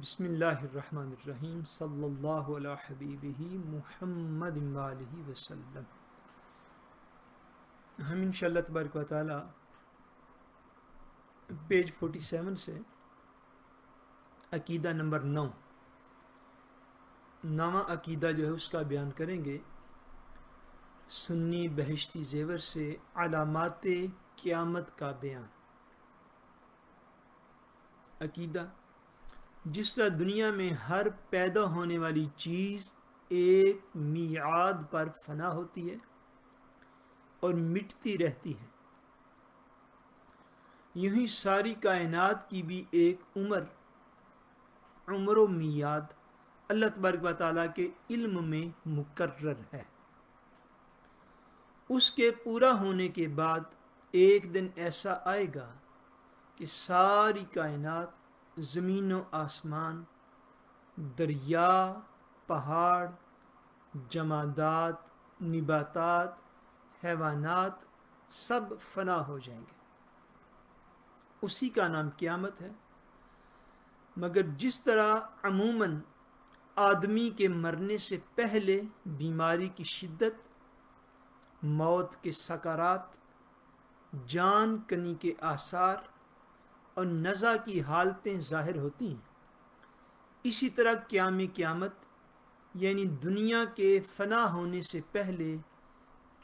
بسم اللہ الرحمن الرحیم صلی اللہ علی حبیبہ محمد وآلہ وسلم۔ ہم انشاءاللہ تبارک و تعالی پیج 47 سے عقیدہ نمبر 9واں عقیدہ جو ہے اس کا بیان کریں گے۔ سنی بہشتی زیور سے علامات قیامت کا بیان۔ عقیدہ: جس طرح دنیا میں ہر پیدا ہونے والی چیز ایک میعاد پر فنا ہوتی ہے اور مٹتی رہتی ہے، یوں ہی ساری کائنات کی بھی ایک عمر و میعاد اللہ تبارک و تعالیٰ کے علم میں مقرر ہے۔ اس کے پورا ہونے کے بعد ایک دن ایسا آئے گا کہ ساری کائنات، زمین و آسمان، دریا، پہاڑ، جمادات، نباتات، حیوانات سب فنا ہو جائیں گے۔ اسی کا نام قیامت ہے۔ مگر جس طرح عموماً آدمی کے مرنے سے پہلے بیماری کی شدت، موت کے سکرات، جان کنی کے آثار اور نزع کی حالتیں ظاہر ہوتی ہیں، اسی طرح قیامت یعنی دنیا کے فنا ہونے سے پہلے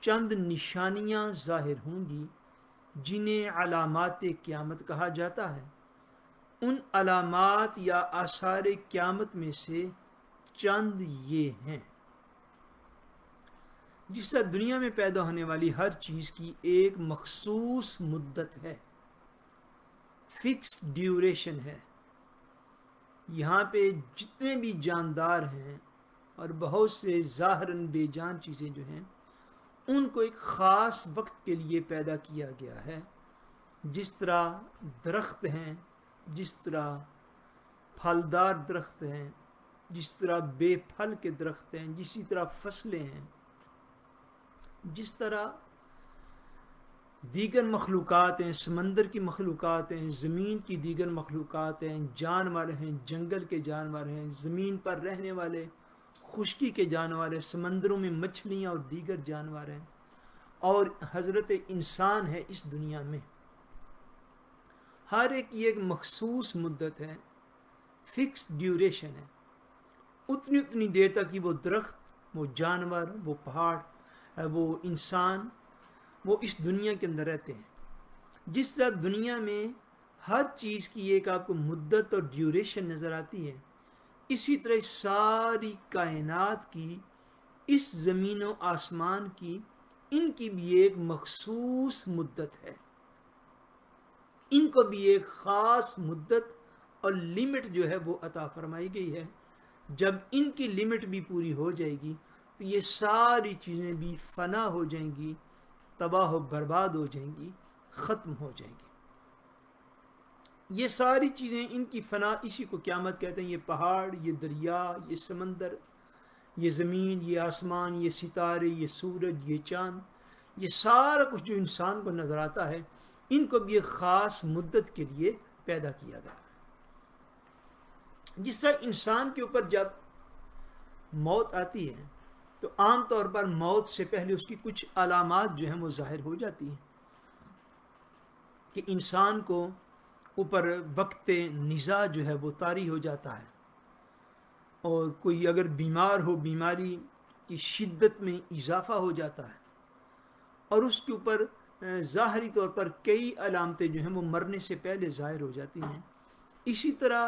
چند نشانیاں ظاہر ہوں گی جنہیں علامات قیامت کہا جاتا ہے۔ ان علامات یا آثار قیامت میں سے چند یہ ہیں۔ جس طرح دنیا میں پیدا ہونے والی ہر چیز کی ایک مخصوص مدت ہے، فکس ڈیوریشن ہے، یہاں پہ جتنے بھی جاندار ہیں اور بہت سے ظاہراً بے جان چیزیں جو ہیں ان کو ایک خاص وقت کے لیے پیدا کیا گیا ہے۔ جس طرح درخت ہیں، جس طرح پھلدار درخت ہیں، جس طرح بے پھل کے درخت ہیں، جسی طرح فصلیں ہیں، جس طرح دیگر مخلوقات ہیں، سمندر کی مخلوقات ہیں، زمین کی دیگر مخلوقات ہیں، جانور ہیں، جنگل کے جانور ہیں، زمین پر رہنے والے خشکی کے جانور ہیں، سمندروں میں مچھلیاں اور دیگر جانور ہیں، اور حضرت انسان ہے اس دنیا میں۔ ہر ایک یہ ایک مخصوص مدت ہے، فکس ڈیوریشن ہے۔ اتنی دیر تک ہی وہ درخت، وہ جانور، وہ پہاڑ، وہ انسان، وہ اس دنیا کے اندر رہتے ہیں۔ جس طرح دنیا میں ہر چیز کی ایک آپ کو مدت اور ڈیوریشن نظر آتی ہے، اسی طرح ساری کائنات کی، اس زمین و آسمان کی، ان کی بھی ایک مخصوص مدت ہے۔ ان کو بھی ایک خاص مدت اور لمٹ جو ہے وہ عطا فرمائی گئی ہے۔ جب ان کی لمٹ بھی پوری ہو جائے گی تو یہ ساری چیزیں بھی فنا ہو جائیں گی، تباہ و برباد ہو جائیں گی، ختم ہو جائیں گی۔ یہ ساری چیزیں، ان کی فنا، اسی کو قیامت کہتے ہیں۔ یہ پہاڑ، یہ دریا، یہ سمندر، یہ زمین، یہ آسمان، یہ ستارے، یہ سورج، یہ چاند، یہ سارا کچھ جو انسان کو نظر آتا ہے، ان کو بھی ایک خاص مدت کے لیے پیدا کیا گیا ہے۔ جس طرح انسان کے اوپر جب موت آتی ہے تو عام طور پر موت سے پہلے اس کی کچھ علامات جو ہیں وہ ظاہر ہو جاتی ہیں کہ انسان کو اوپر وقت نزاع جو ہے وہ طاری ہو جاتا ہے، اور کوئی اگر بیمار ہو، بیماری کی شدت میں اضافہ ہو جاتا ہے، اور اس کے اوپر ظاہری طور پر کئی علامتیں جو ہیں وہ مرنے سے پہلے ظاہر ہو جاتی ہیں۔ اسی طرح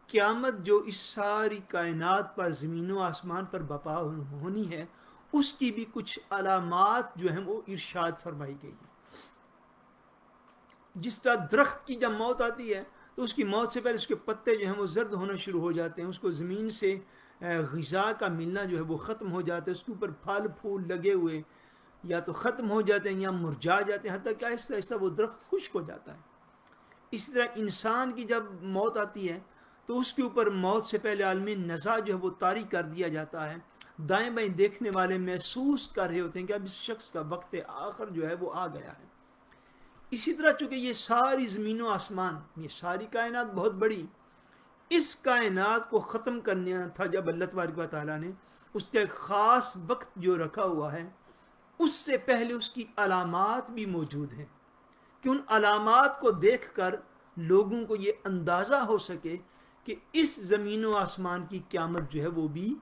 قیامت جو اس ساری کائنات پر، زمین و آسمان پر برپا ہونی ہے، اس کی بھی کچھ علامات جو ہیں وہ ارشاد فرمائی گئی ہیں۔ جس طرح درخت کی جب موت آتی ہے تو اس کی موت سے پہلے اس کے پتے جو ہیں وہ زرد ہونا شروع ہو جاتے ہیں، اس کو زمین سے غذا کا ملنا جو ہے وہ ختم ہو جاتا ہے، اس کے اوپر پھل پھول لگے ہوئے یا تو ختم ہو جاتے ہیں یا مرجھا جاتے ہیں، حتیٰ کہ آہستہ آہستہ وہ درخت خشک ہو جاتا ہے۔ اسی طرح انسان کی جب موت آتی ہے تو اس کے اوپر موت سے پہلے عالم نزع جو ہے وہ طاری کر دیا جاتا ہے۔ دائیں بائیں دیکھنے والے محسوس کر رہے ہوتے ہیں کہ اب اس شخص کا وقت آخر جو ہے وہ آ گیا ہے۔ اسی طرح چونکہ یہ ساری زمین و آسمان، یہ ساری کائنات بہت بڑی، اس کائنات کو ختم کرنا تھا جب اللہ تبارک و تعالیٰ نے اس کا ایک خاص وقت جو رکھا ہوا ہے، اس سے پہلے اس کی علامات بھی موجود ہیں کہ ان علامات کو دیکھ کر لوگوں کو یہ اندازہ ہو سکے کہ اس زمین و آسمان کی قیامت جو ہے وہ بھی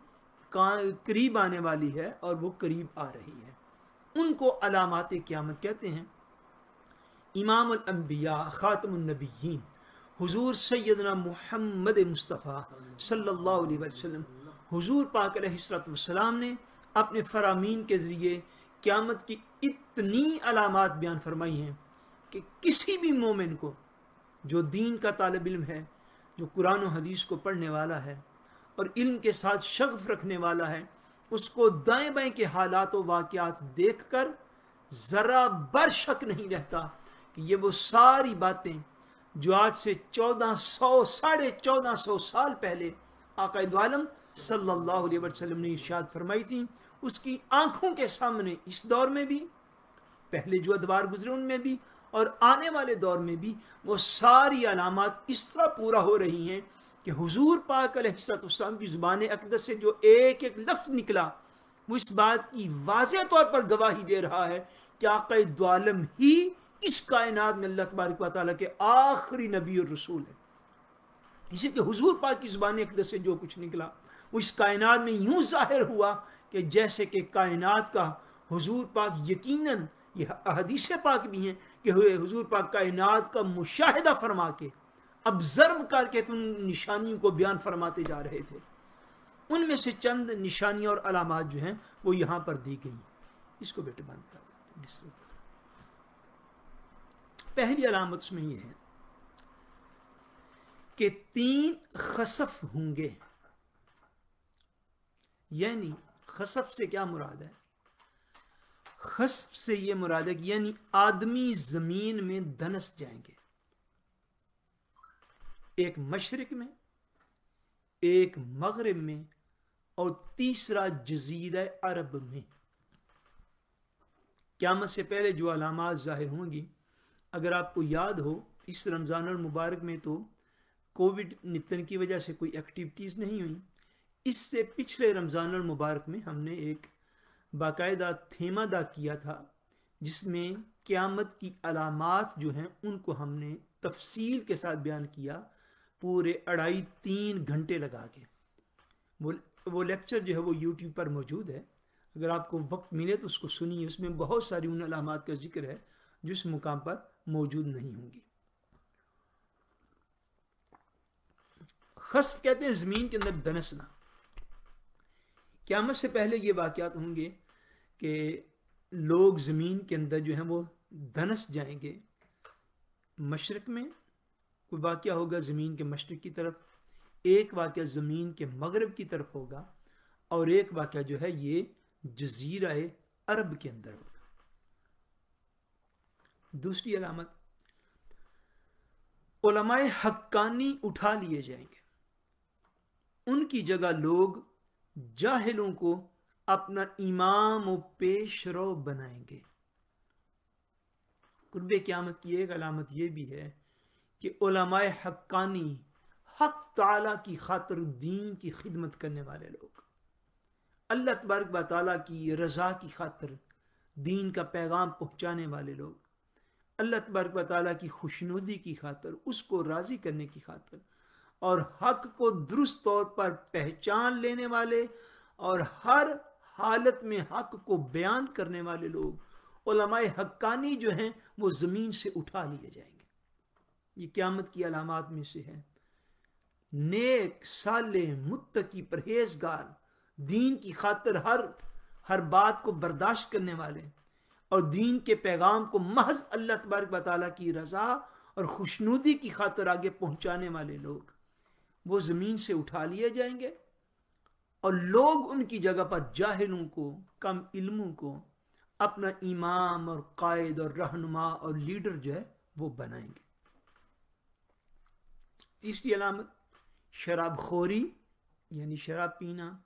قریب آنے والی ہے اور وہ قریب آ رہی ہے. ان کو علامات قیامت کہتے ہیں. امام الانبیاء خاتم النبیین حضور سیدنا محمد مصطفیٰ صلی اللہ علیہ وسلم، حضور پاک علیہ السلام نے اپنے فرامین کے ذریعے قیامت کی اتنی علامات بیان فرمائی ہیں کہ کسی بھی مومن کو جو دین کا طالب علم ہے، جو قرآن و حدیث کو پڑھنے والا ہے اور علم کے ساتھ شغف رکھنے والا ہے، اس کو دائیں بائیں کے حالات و واقعات دیکھ کر ذرا بر شک نہیں رہتا کہ یہ وہ ساری باتیں جو آج سے 1400 سال پہلے آقا دو عالم صلی اللہ علیہ وسلم نے ارشاد فرمائی تھیں، اس کی آنکھوں کے سامنے اس دور میں بھی، پہلے جو ادوار گزرے ان میں بھی اور آنے والے دور میں بھی وہ ساری علامات اس طرح پورا ہو رہی ہیں کہ حضور پاک علیہ السلام کی زبان اقدس سے جو ایک ایک لفظ نکلا وہ اس بات کی واضح طور پر گواہی دے رہا ہے کہ آقا دو عالم ہی اس کائنات میں اللہ تبارک و تعالیٰ کے آخری نبی اور رسول ہے. اسی کہ حضور پاک کی زبان اقدس سے جو کچھ نکلا وہ اس کائنات میں یوں ظاہر ہوا کہ جیسے کہ کائنات کا حضور پاک یقیناً، یہ احادیث پاک بھی ہیں کہ حضور پاک کائنات کا مشاہدہ فرما کے ابزرو کر کے ان نشانیوں کو بیان فرماتے جا رہے تھے. ان میں سے چند نشانیاں اور علامات جو ہیں وہ یہاں پر دی گئی ہیں. اس کو بیٹے بند کر دیں. پہلی علامت اس میں یہ ہے کہ 3 خسف ہوں گے. یعنی خسف سے کیا مراد ہے؟ خسف سے یہ مراد ہے کہ یعنی آدمی زمین میں دھنس جائیں گے، ایک مشرق میں، ایک مغرب میں اور تیسرا جزیرہ عرب میں. قیامت سے پہلے جو علامات ظاہر ہوں گی، اگر آپ کو یاد ہو اس رمضان المبارک میں تو کووڈ-19 کی وجہ سے کوئی ایکٹیویٹیز نہیں ہوئیں. اس سے پچھلے رمضان المبارک میں ہم نے ایک باقاعدہ تھیم ادا کیا تھا جس میں قیامت کی علامات جو ہیں ان کو ہم نے تفصیل کے ساتھ بیان کیا، پورے 2.5-3 گھنٹے لگا کے. وہ لیکچر جو ہے وہ یوٹیوب پر موجود ہے، اگر آپ کو وقت ملے تو اس کو سنیے. اس میں بہت ساری ان علامات کا ذکر ہے جو اس مقام پر موجود نہیں ہوں گی. خسف کہتے ہیں زمین کے اندر دھنسنا. قیامت سے پہلے یہ واقعات ہوں گے کہ لوگ زمین کے اندر جو ہیں وہ دھنس جائیں گے. مشرق میں کوئی واقعہ ہوگا زمین کے مشرق کی طرف، ایک واقعہ زمین کے مغرب کی طرف ہوگا اور ایک واقعہ جو ہے یہ جزیرہ عرب کے اندر ہوگا. دوسری علامت، علماء حقانی اٹھا لیے جائیں گے. ان کی جگہ لوگ جاہلوں کو اپنا امام و پیش رو بنائیں گے. قرب قیامت کی ایک علامت یہ بھی ہے کہ علماء حقانی، حق تعالیٰ کی خاطر دین کی خدمت کرنے والے لوگ، اللہ تبارک و تعالیٰ کی رضا کی خاطر دین کا پیغام پہنچانے والے لوگ، اللہ تبارک و تعالیٰ کی خوشنودی کی خاطر، اس کو راضی کرنے کی خاطر اور حق کو درست طور پر پہچان لینے والے اور ہر حالت میں حق کو بیان کرنے والے لوگ، علماء حقانی جو ہیں وہ زمین سے اٹھا لیے جائیں گے. یہ قیامت کی علامات میں سے ہے. نیک، صالح، متقی، پرہیزگار، دین کی خاطر ہر بات کو برداشت کرنے والے اور دین کے پیغام کو محض اللہ تبارک و تعالیٰ کی رضا اور خوشنودی کی خاطر آگے پہنچانے والے لوگ، وہ زمین سے اٹھا لیے جائیں گے اور لوگ ان کی جگہ پر جاہلوں کو، کم علموں کو اپنا امام اور قائد اور رہنما اور لیڈر جو ہے وہ بنائیں گے. تیسری علامت، شراب خوری یعنی شراب پینا،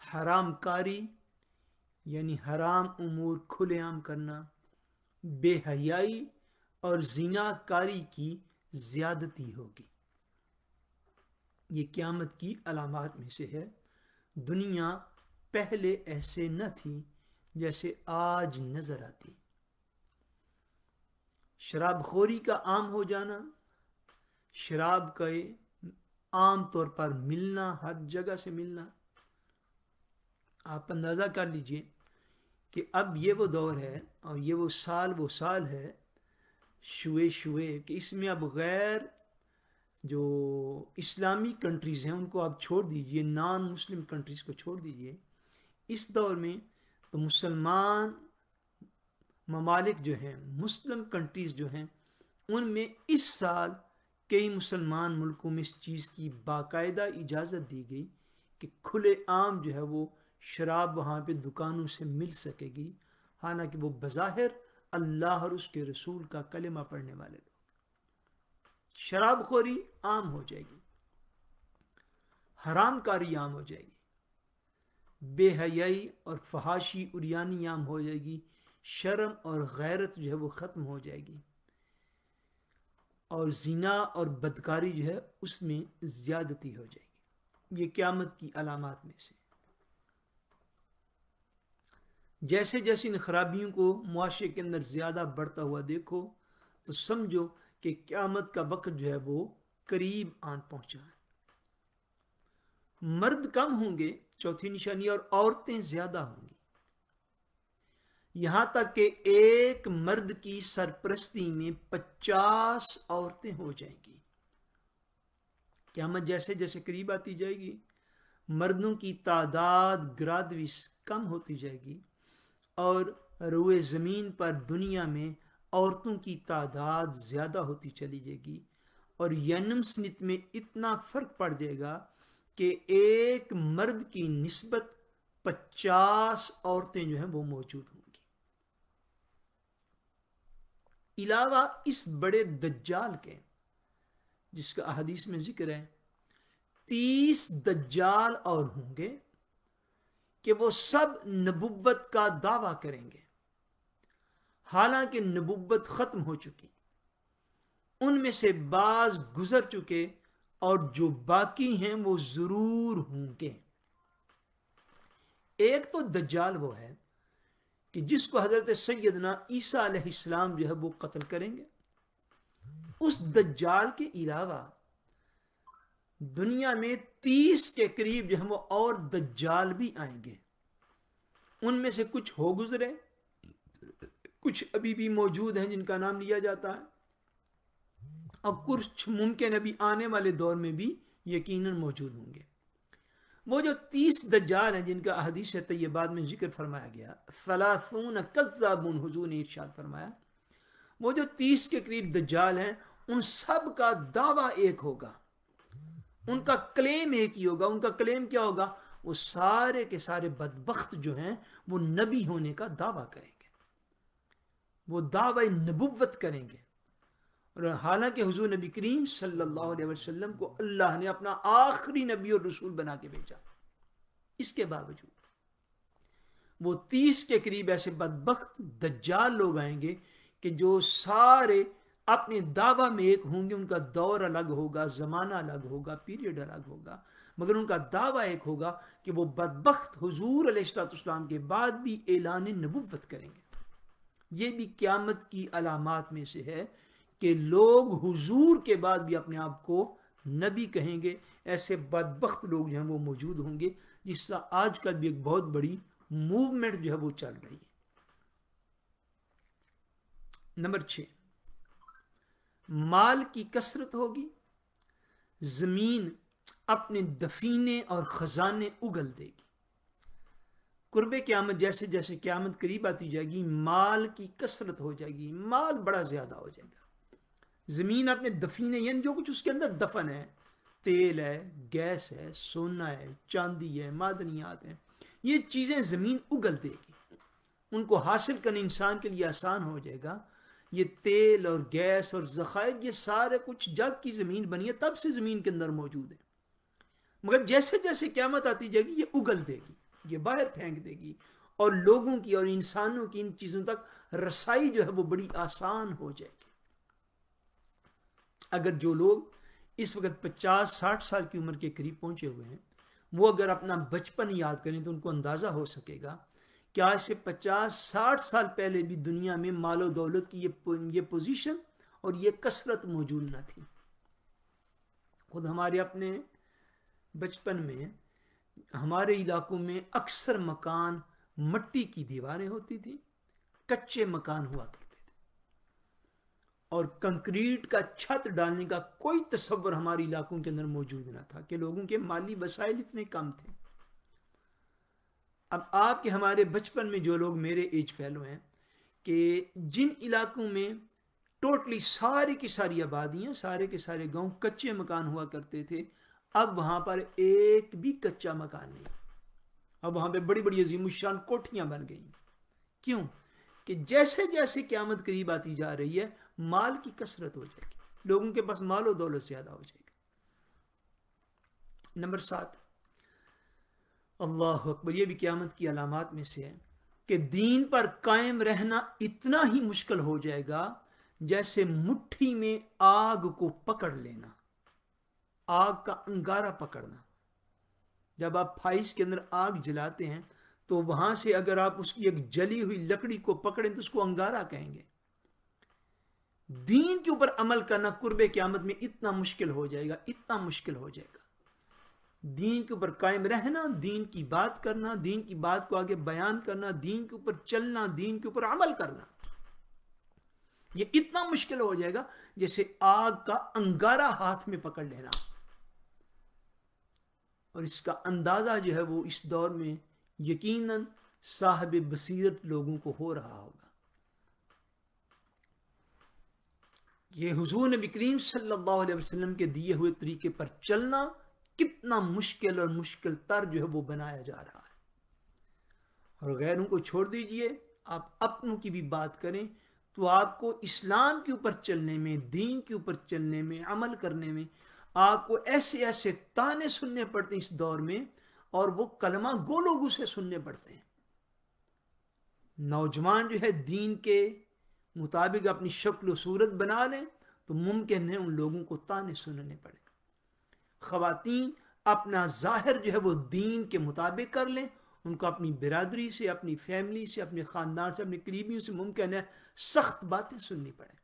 حرام کاری یعنی حرام امور کھلے عام کرنا، بے حیائی اور زنا کاری کی زیادتی ہوگی. یہ قیامت کی علامات میں سے ہے۔ دنیا پہلے ایسے نہ تھی جیسے آج نظر آتی۔ شراب خوری کا عام ہو جانا، شراب کا عام طور پر ملنا، ہر جگہ سے ملنا۔ آپ اندازہ کر لیجئے کہ اب یہ وہ دور ہے اور یہ وہ سال ہے شوئے کہ اس میں اب غیر جو اسلامی کنٹریز ہیں ان کو آپ چھوڑ دیجئے، نان مسلم کنٹریز کو چھوڑ دیجئے، اس دور میں تو مسلمان ممالک جو ہیں، مسلم کنٹریز جو ہیں، ان میں اس سال کئی مسلمان ملکوں میں اس چیز کی باقاعدہ اجازت دی گئی کہ کھلے عام جو ہے وہ شراب وہاں پہ دکانوں سے مل سکے گی، حالانکہ وہ بظاہر اللہ اور اس کے رسول کا کلمہ پڑھنے والے لوگ۔ شراب خوری عام ہو جائے گی، حرام کاری عام ہو جائے گی، بے حیائی اور فحاشی عریانی عام ہو جائے گی، شرم اور غیرت جو ہے وہ ختم ہو جائے گی، اور زنا اور بدکاری جو ہے اس میں زیادتی ہو جائے گی۔ یہ قیامت کی علامات میں سے۔ جیسے جیسے ان خرابیوں کو معاشرے کے اندر زیادہ بڑھتا ہوا دیکھو تو سمجھو کہ قیامت کا وقت جو ہے وہ قریب آن پہنچا ہے۔ مرد کم ہوں گے، چوتھی نشانی، اور عورتیں زیادہ ہوں گی، یہاں تک کہ ایک مرد کی سرپرستی میں 50 عورتیں ہو جائیں گی۔ قیامت جیسے جیسے قریب آتی جائے گی، مردوں کی تعداد گرادویس کم ہوتی جائے گی، اور روئے زمین پر دنیا میں عورتوں کی تعداد زیادہ ہوتی چلی جائے گی، اور ینمسنت میں اتنا فرق پڑ جائے گا کہ ایک مرد کی نسبت 50 عورتیں جو ہیں وہ موجود ہوں گی۔ علاوہ اس بڑے دجال کے، جس کا احادیث میں ذکر ہے، 30 دجال اور ہوں گے کہ وہ سب نبوت کا دعویٰ کریں گے، حالانکہ نبوت ختم ہو چکی، ان میں سے بعض گزر چکے اور جو باقی ہیں وہ ضرور ہوں گے۔ ایک تو دجال وہ ہے کہ جس کو حضرت سیدنا عیسیٰ علیہ السلام جو ہے وہ قتل کریں گے۔ اس دجال کے علاوہ دنیا میں 30 کے قریب جو ہیں وہ اور دجال بھی آئیں گے، ان میں سے کچھ ہو گزرے، کچھ ابھی بھی موجود ہیں جن کا نام لیا جاتا ہے، اور کچھ ممکن ابھی آنے والے دور میں بھی یقیناً موجود ہوں گے۔ وہ جو 30 دجال ہیں جن کا احادیث طیبات میں ذکر فرمایا گیا، 30 کذاب، حضور نے ارشاد فرمایا، وہ جو 30 کے قریب دجال ہیں ان سب کا دعویٰ ایک ہوگا، ان کا کلیم ایک ہی ہوگا۔ ان کا کلیم کیا ہوگا؟ وہ سارے کے سارے بدبخت جو ہیں وہ نبی ہونے کا دعویٰ کریں گے، وہ دعوی نبوت کریں گے، اور حالانکہ حضور نبی کریم صلی اللہ علیہ وسلم کو اللہ نے اپنا آخری نبی اور رسول بنا کے بھیجا، اس کے باوجود وہ 30 کے قریب ایسے بدبخت دجال لوگ آئیں گے کہ جو سارے اپنے دعویٰ میں ایک ہوں گے، ان کا دور الگ ہوگا، زمانہ الگ ہوگا، پیریڈ الگ ہوگا، مگر ان کا دعویٰ ایک ہوگا کہ وہ بدبخت حضور علیہ السلام کے بعد بھی اعلان نبوت کریں گے۔ یہ بھی قیامت کی علامات میں سے ہے کہ لوگ حضور کے بعد بھی اپنے آپ کو نبی کہیں گے۔ ایسے بدبخت لوگ جو ہیں وہ موجود ہوں گے، جس کا آج کل بھی ایک بہت بڑی موومنٹ جو ہے وہ چل رہی ہے۔ نمبر 6، مال کی کثرت ہوگی، زمین اپنے دفینے اور خزانے اگل دے گی۔ قرب قیامت جیسے جیسے قیامت قریب آتی جائے گی، مال کی کثرت ہو جائے گی، مال بڑا زیادہ ہو جائے گا۔ زمین اپنے دفینے یعنی جو کچھ اس کے اندر دفن ہے، تیل ہے، گیس ہے، سونا ہے، چاندی ہے، معدنیات ہیں، یہ چیزیں زمین اگل دے گی، ان کو حاصل کرنا انسان کے لیے آسان ہو جائے گا۔ یہ تیل اور گیس اور ذخائر، یہ سارے کچھ جب کی زمین بنی ہے تب سے زمین کے اندر موجود ہے، مگر جیسے جیسے قیامت آتی جائے گی یہ اگل دے گی، یہ باہر پھینک دے گی، اور لوگوں کی اور انسانوں کی ان چیزوں تک رسائی جو ہے وہ بڑی آسان ہو جائے گی۔ اگر جو لوگ اس وقت 50-60 سال کی عمر کے قریب پہنچے ہوئے ہیں، وہ اگر اپنا بچپن یاد کریں تو ان کو اندازہ ہو سکے گا کہ آج سے 50-60 سال پہلے بھی دنیا میں مال و دولت کی یہ پوزیشن اور یہ کثرت موجود نہ تھی۔ خود ہمارے اپنے بچپن میں ہمارے علاقوں میں اکثر مکان مٹی کی دیواریں ہوتی تھی، کچے مکان ہوا کرتے تھے، اور کنکریٹ کا چھت ڈالنے کا کوئی تصور ہمارے علاقوں کے اندر موجود نہ تھا کہ لوگوں کے مالی وسائل اتنے کم تھے۔ اب آپ کے ہمارے بچپن میں جو لوگ میرے ایج فیلو ہیں کہ جن علاقوں میں ٹوٹلی ساری کی ساری آبادیاں، سارے کے سارے گاؤں کچے مکان ہوا کرتے تھے، اب وہاں پر ایک بھی کچا مکان نہیں، اب وہاں پہ بڑی بڑی عظیم الشان کوٹھیاں بن گئی۔ کیوں؟ کہ جیسے جیسے قیامت قریب آتی جا رہی ہے مال کی کثرت ہو جائے گی، لوگوں کے پاس مال و دولت زیادہ ہو جائے گی۔ نمبر 7، اللہ اکبر، یہ بھی قیامت کی علامات میں سے ہے کہ دین پر قائم رہنا اتنا ہی مشکل ہو جائے گا جیسے مٹھی میں آگ کو پکڑ لینا، آگ کا انگارہ پکڑنا۔ جب آپ پھائس کے اندر آگ جلاتے ہیں تو وہاں سے اگر آپ اس کی ایک جلی ہوئی لکڑی کو پکڑیں تو اس کو انگارہ کہیں گے۔ دین کے اوپر عمل کرنا قرب قیامت میں اتنا مشکل ہو جائے گا، اتنا مشکل ہو جائے گا۔ دین کے اوپر قائم رہنا، دین کی بات کرنا، دین کی بات کو آگے بیان کرنا، دین کے اوپر چلنا، دین کے اوپر عمل کرنا، یہ اتنا مشکل ہو جائے گا جیسے آگ کا انگارہ ہاتھ میں پکڑ لینا۔ اور اس کا اندازہ جو ہے وہ اس دور میں یقیناً صاحب بصیرت لوگوں کو ہو رہا ہوگا۔ یہ حضور نبی کریم صلی اللہ علیہ وسلم کے دیے ہوئے طریقے پر چلنا کتنا مشکل اور مشکل تر جو ہے وہ بنایا جا رہا ہے۔ اور غیروں کو چھوڑ دیجئے، آپ اپنوں کی بھی بات کریں تو آپ کو اسلام کے اوپر چلنے میں، دین کے اوپر چلنے میں، عمل کرنے میں آپ کو ایسے ایسے تانے سننے پڑتے ہیں اس دور میں، اور وہ کلمہ گو لوگوں سے سننے پڑتے ہیں۔ نوجوان جو ہے دین کے مطابق اپنی شکل و صورت بنا لیں تو ممکن ہے ان لوگوں کو تانے سننے پڑے۔ خواتین اپنا ظاہر جو ہے وہ دین کے مطابق کر لیں، ان کو اپنی برادری سے، اپنی فیملی سے، اپنے خاندان سے، اپنے قریبیوں سے ممکن ہے سخت باتیں سننی پڑے۔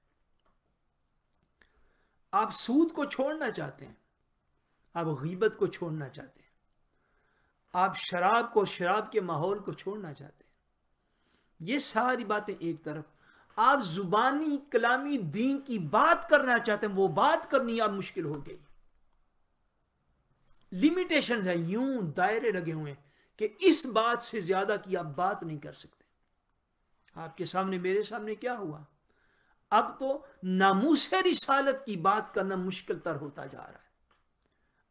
آپ سود کو چھوڑنا چاہتے ہیں، آپ غیبت کو چھوڑنا چاہتے ہیں، آپ شراب کو، شراب کے ماحول کو چھوڑنا چاہتے ہیں، یہ ساری باتیں ایک طرف، آپ زبانی کلامی دین کی بات کرنا چاہتے ہیں، وہ بات کرنی آپ مشکل ہو گئی۔ لیمیٹیشنز ہیں، یوں دائرے لگے ہوئے ہیں کہ اس بات سے زیادہ کی آپ بات نہیں کر سکتے۔ آپ کے سامنے، میرے سامنے کیا ہوا؟ اب تو ناموس رسالت کی بات کرنا مشکل تر ہوتا جا رہا ہے۔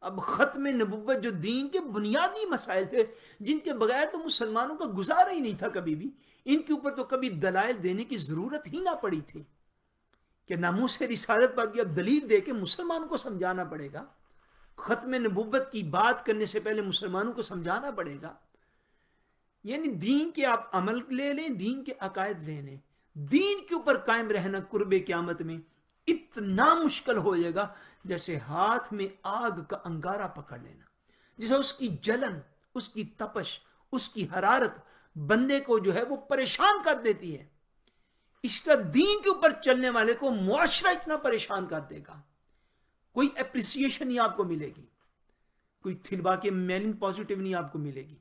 اب ختم نبوت جو دین کے بنیادی مسائل تھے جن کے بغیر تو مسلمانوں کا گزارا ہی نہیں تھا کبھی بھی، ان کے اوپر تو کبھی دلائل دینے کی ضرورت ہی نہ پڑی تھی کہ ناموس رسالت پر اب دلیل دے کے مسلمانوں کو سمجھانا پڑے گا۔ ختم نبوت کی بات کرنے سے پہلے مسلمانوں کو سمجھانا پڑے گا۔ یعنی دین کے آپ عمل لے لیں، دین کے عقائد لے لیں، دین کے اوپر قائم رہنا قرب قیامت میں اتنا مشکل ہو جائے گا جیسے ہاتھ میں آگ کا انگارہ پکڑ لینا، جیسے اس کی جلن، اس کی تپش، اس کی حرارت بندے کو جو ہے وہ پریشان کر دیتی ہے۔ اس طرح دین کے اوپر چلنے والے کو معاشرہ اتنا پریشان کر دے گا، کوئی اپریسیشن نہیں آپ کو ملے گی، کوئی تھلوا کے میلنگ پازیٹیو نہیں آپ کو ملے گی،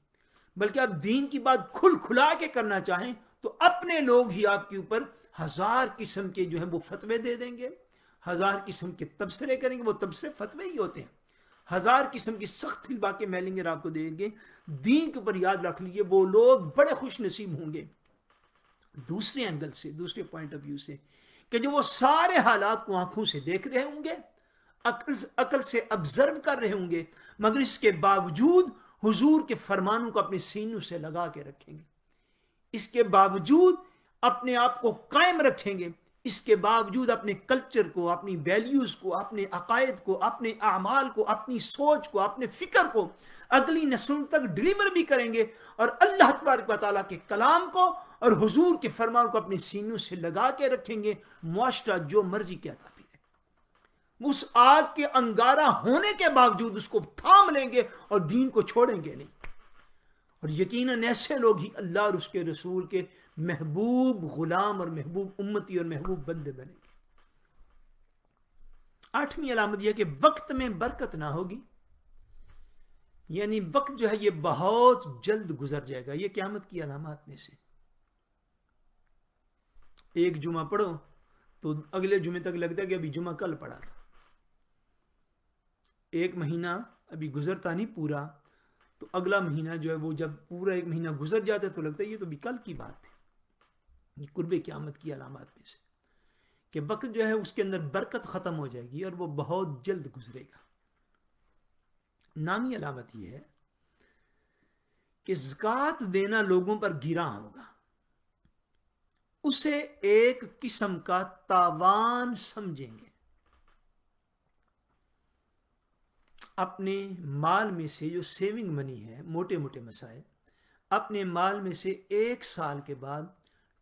بلکہ آپ دین کی بات کھل کھلا کے کرنا چاہیں تو اپنے لوگ ہی آپ کے اوپر ہزار قسم کے جو ہیں وہ فتوے دے دیں گے، ہزار قسم کے تبصرے کریں گے، وہ تبصرے فتوے ہی ہوتے ہیں، ہزار قسم کی سخت تھلوا کے میلنگ آپ کو دیں گے۔ دین کے اوپر یاد رکھ لیجیے وہ لوگ بڑے خوش نصیب ہوں گے۔ دوسرے اینگل سے، دوسرے پوائنٹ آف ویو سے، کہ جو وہ سارے حالات کو آنکھوں سے دیکھ رہے ہوں گے، عقل سے ابزرو کر رہے ہوں گے، مگر اس کے باوجود حضور کے فرمانوں کو اپنے سینوں سے لگا کے رکھیں گے، اس کے باوجود اپنے آپ کو قائم رکھیں گے، اس کے باوجود اپنے کلچر کو، اپنی ویلیوز کو، اپنے عقائد کو، اپنے اعمال کو، اپنی سوچ کو، اپنے فکر کو اگلی نسلوں تک ڈلیور بھی کریں گے، اور اللہ تبارک و تعالیٰ کے کلام کو اور حضور کے فرمان کو اپنے سینوں سے لگا کے رکھیں گے، معاشرہ جو مرضی کہتا بھی رہے۔ اس آگ کے انگارہ ہونے کے باوجود اس کو تھام لیں گے اور دین کو چھوڑیں گے نہیں. اور یقیناً ایسے لوگ ہی اللہ اور اس کے رسول کے محبوب غلام اور محبوب امتی اور محبوب بندے بنیں گے. 8ویں علامت یہ کہ وقت میں برکت نہ ہوگی. یعنی وقت جو ہے یہ بہت جلد گزر جائے گا. یہ قیامت کی علامات میں سے. ایک جمعہ پڑھو تو اگلے جمعے تک لگتا ہے کہ ابھی جمعہ کل پڑھا تھا. ایک مہینہ ابھی گزرتا نہیں پورا، تو اگلا مہینہ جو ہے وہ جب پورا ایک مہینہ گزر جاتا ہے تو لگتا ہے یہ تو بھی کل کی بات تھی. یہ قرب قیامت کی علامات میں سے کہ وقت جو ہے اس کے اندر برکت ختم ہو جائے گی اور وہ بہت جلد گزرے گا. 9ویں علامت یہ ہے کہ زکوٰۃ دینا لوگوں پر گراں ہوگا. اسے ایک قسم کا تاوان سمجھیں گے. اپنے مال میں سے جو سیونگ منی ہے، موٹے موٹے مسائل، اپنے مال میں سے 1 سال کے بعد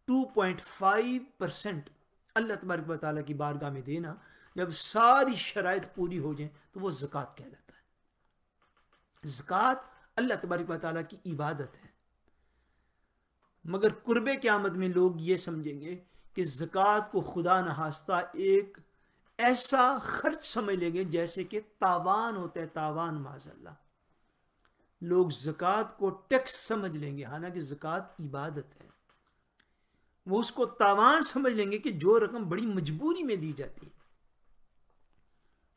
2.5% اللہ تبارک و تعالیٰ کی بارگاہ میں دینا، جب ساری شرائط پوری ہو جائیں تو وہ زکوٰۃ کہلاتا ہے. زکوٰۃ اللہ تبارک و تعالیٰ کی عبادت ہے. مگر قرب قیامت میں لوگ یہ سمجھیں گے کہ زکوٰۃ کو خدا نخواستہ ایک ایسا خرچ سمجھ لیں گے جیسے کہ تاوان ہوتا ہے. تاوان معاذ اللہ. لوگ زکوٰۃ کو ٹیکس سمجھ لیں گے، حالانکہ زکوٰۃ عبادت ہے. وہ اس کو تاوان سمجھ لیں گے کہ جو رقم بڑی مجبوری میں دی جاتی ہے.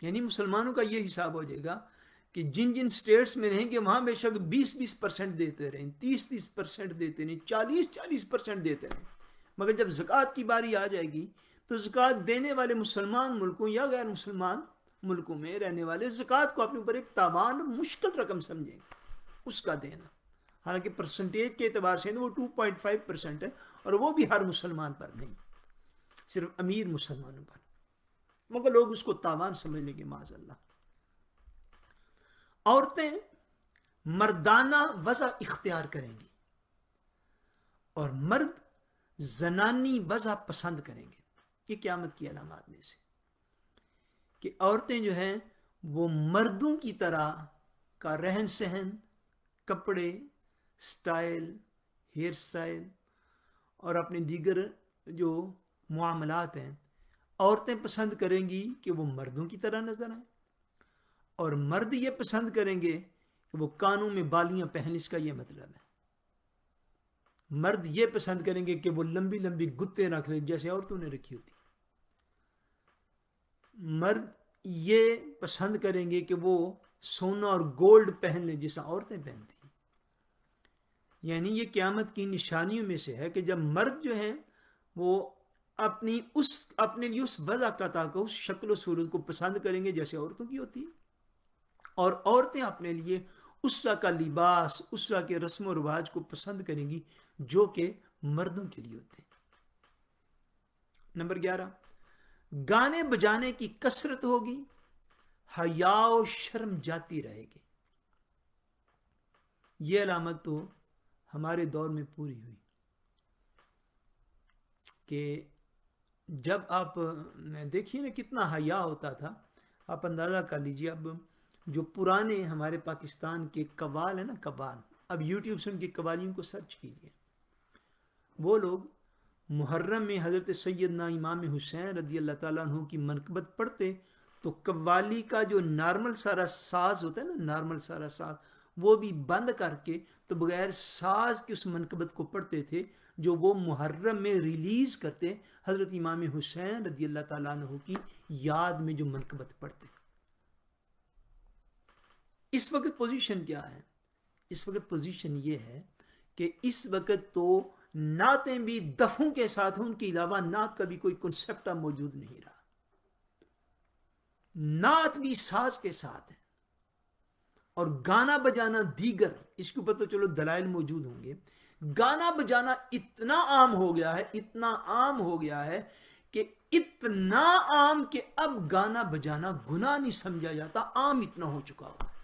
یعنی مسلمانوں کا یہ حساب ہو جائے گا کہ جن جن سٹیٹس میں رہیں گے وہاں بے شک 20% دیتے رہیں، 30% دیتے رہیں، 40% دیتے رہیں. مگر جب زکوٰۃ کی باری آ جائے گی تو زکوٰۃ دینے والے مسلمان ملکوں یا غیر مسلمان ملکوں میں رہنے والے زکوٰۃ کو اپنے اوپر ایک تاوان اور مشکل رقم سمجھیں گے اس کا دینا. حالانکہ پرسنٹیج کے اعتبار سے وہ 2.5% ہے، اور وہ بھی ہر مسلمان پر نہیں، صرف امیر مسلمانوں پر. مگر لوگ اس کو تاوان سمجھ لیں گے معاذ اللہ. عورتیں مردانہ وضع اختیار کریں گی اور مرد زنانی وضع پسند کریں گے. یہ قیامت کی علامات میں سے کہ عورتیں جو ہیں وہ مردوں کی طرح کا رہن سہن، کپڑے، سٹائل، ہیئر سٹائل اور اپنے دیگر جو معاملات ہیں، عورتیں پسند کریں گی کہ وہ مردوں کی طرح نظر آئیں، اور مرد یہ پسند کریں گے کہ وہ کانوں میں بالیاں پہن. اس کا یہ مطلب ہے مرد یہ پسند کریں گے کہ وہ لمبی لمبی گتیں رکھ لیں جیسے عورتوں نے رکھی ہوتی. مرد یہ پسند کریں گے کہ وہ سونا اور گولڈ پہن لیں جیسا عورتیں پہنتی ہیں. یعنی یہ قیامت کی نشانیوں میں سے ہے کہ جب مرد جو ہیں وہ اپنے لیے اس وضع قطع کو، اس شکل و صورت کو پسند کریں گے جیسے عورتوں کی ہوتی ہے، اور عورتیں اپنے لیے اس طرح کا لباس، اس طرح کے رسم و رواج کو پسند کریں گی جو کہ مردوں کے لیے ہوتے ہیں. نمبر 11، گانے بجانے کی کثرت ہوگی، حیا و شرم جاتی رہے گی. یہ علامت تو ہمارے دور میں پوری ہوئی کہ جب آپ دیکھیے نا کتنا حیا ہوتا تھا. آپ اندازہ کر لیجیے اب جو پرانے ہمارے پاکستان کے قوال ہیں نا، قوال، اب یوٹیوب سے ان کی قوالیوں کو سرچ کیجیے. وہ لوگ محرم میں حضرت سیدنا امام حسین رضی اللہ تعالیٰ عنہ کی منقبت پڑھتے تو قوالی کا جو نارمل سارا ساز ہوتا ہے نا، نارمل سارا ساز، وہ بھی بند کر کے تو بغیر ساز کی اس منقبت کو پڑھتے تھے جو وہ محرم میں ریلیز کرتے حضرت امام حسین رضی اللہ تعالیٰ عنہ کی یاد میں جو منقبت پڑھتے. اس وقت پوزیشن کیا ہے؟ اس وقت پوزیشن یہ ہے کہ اس وقت تو نعتیں بھی دفوں کے ساتھ ہیں، ان کے علاوہ نعت کا بھی کوئی کنسپٹ موجود نہیں رہا. نعت بھی ساز کے ساتھ ہے اور گانا بجانا دیگر، اس کے اوپر تو چلو دلائل موجود ہوں گے. گانا بجانا اتنا عام ہو گیا ہے، اتنا عام ہو گیا ہے کہ اتنا عام کہ اب گانا بجانا گناہ نہیں سمجھا جاتا، عام اتنا ہو چکا ہوا ہے.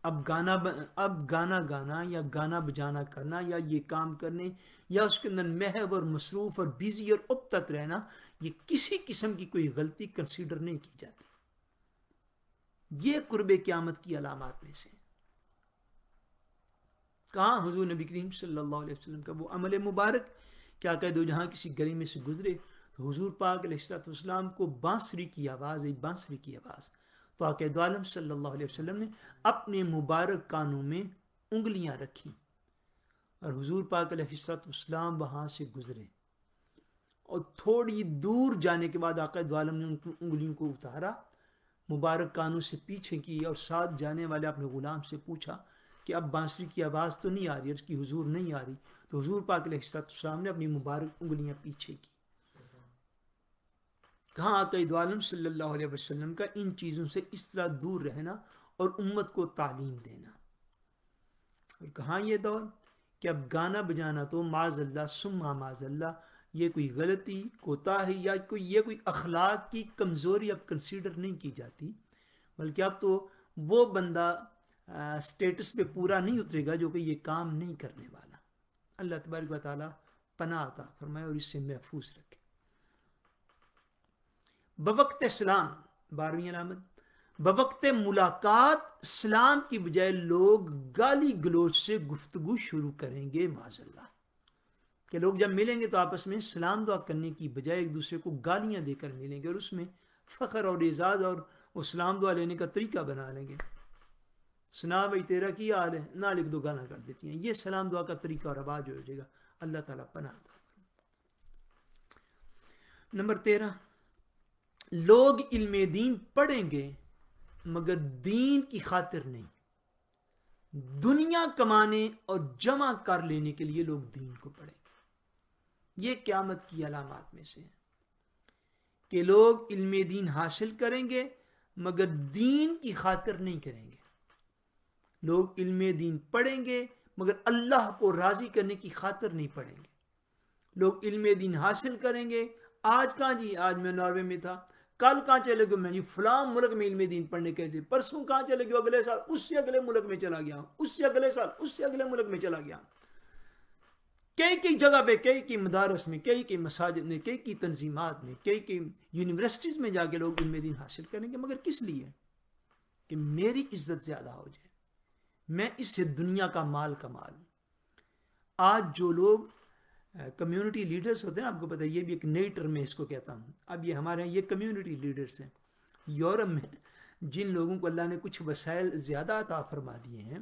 اب گانا گانا یا گانا بجانا کرنا یا یہ کام کرنے یا اس کے اندر محو اور مصروف اور بیزی اور ابتت رہنا، یہ کسی قسم کی کوئی غلطی کنسیڈر نہیں کی جاتی. یہ قرب قیامت کی علامات میں سے. کہاں حضور نبی کریم صلی اللہ علیہ وسلم کا وہ عمل مبارک، کیا کہ دو جہاں کسی گلی میں سے گزرے تو حضور پاک علیہ السلام کو بانسری کی آواز تو آقا دو عالم صلی اللہ علیہ وسلم نے اپنے مبارک کانوں میں انگلیاں رکھی اور حضور پاک علیہ السلام وہاں سے گزرے، اور تھوڑی دور جانے کے بعد آقا دو عالم نے ان انگلیوں کو اتارا، مبارک کانوں سے پیچھے کی، اور ساتھ جانے والے اپنے غلام سے پوچھا کہ اب بانسری کی آواز تو نہیں آ رہی، اس کی حضور نہیں آ رہی. تو حضور پاک علیہ السلام نے اپنی مبارک انگلیاں پیچھے کی. کہاں آقا دو عالم صلی اللہ علیہ وسلم کا ان چیزوں سے اس طرح دور رہنا اور امت کو تعلیم دینا. اور کہاں یہ دور کہ اب گانا بجانا تو معاذ اللہ ثم معاذ اللہ یہ کوئی غلطی کوتاہی یا یہ کوئی اخلاق کی کمزوری اب کنسیڈر نہیں کی جاتی، بلکہ اب تو وہ بندہ سٹیٹس پہ پورا نہیں اترے گا جو کہ یہ کام نہیں کرنے والا. اللہ تبارک و تعالی پناہ عطا فرمائے اور اس سے محفوظ رکھے. بوقت سلام 12ویں علامت، بوقت ملاقات سلام کی بجائے لوگ گالی گلوچ سے گفتگو شروع کریں گے. معاذ اللہ کہ لوگ جب ملیں گے تو آپس میں سلام دعا کرنے کی بجائے ایک دوسرے کو گالیاں دے کر ملیں گے، اور اس میں فخر اور اعزاز اور وہ سلام دعا لینے کا طریقہ بنا لیں گے. سنا بھائی تیرا کیا حال ہے، نہ لکھ دو گانا کر دیتی ہیں. یہ سلام دعا کا طریقہ اور رواج ہو جائے گا. اللہ تعالیٰ پناہ عطا. نمبر 13، لوگ علم دین پڑھیں گے مگر دین کی خاطر نہیں، دنیا کمانے اور جمع کر لینے کے لیے لوگ دین کو پڑھیں گے. یہ قیامت کی علامات میں سے کہ لوگ علم دین حاصل کریں گے مگر دین کی خاطر نہیں کریں گے. لوگ علم دین پڑھیں گے مگر اللہ کو راضی کرنے کی خاطر نہیں پڑھیں گے. لوگ علم دین حاصل کریں گے. آج کہاں جی، آج میں ناروے میں تھا، کل کہاں چلے گئے میں جی فلاں ملک میں علم دین پڑھنے کے لیے، پرسوں کہاں چلے گئے، اگلے سال اس سے اگلے ملک میں چلا گیا، اس سے اگلے سال اس سے اگلے ملک میں چلا گیا. کئی جگہ پہ، کئی مدارس میں، کئی مساجد میں، کئی تنظیمات میں، کئی یونیورسٹیز میں جا کے لوگ علم دین حاصل کریں گے. مگر کس لیے؟ کہ میری عزت زیادہ ہو جائے، میں اس سے دنیا کا مال کما لوں. آج جو لوگ کمیونٹی لیڈرز ہوتے ہیں، آپ کو پتہ ہے یہ بھی ایک نئی ٹرم میں اس کو کہتا ہوں. اب یہ ہمارے یہ کمیونٹی لیڈرز ہیں. یورپ میں جن لوگوں کو اللہ نے کچھ وسائل زیادہ عطا فرما دیے ہیں،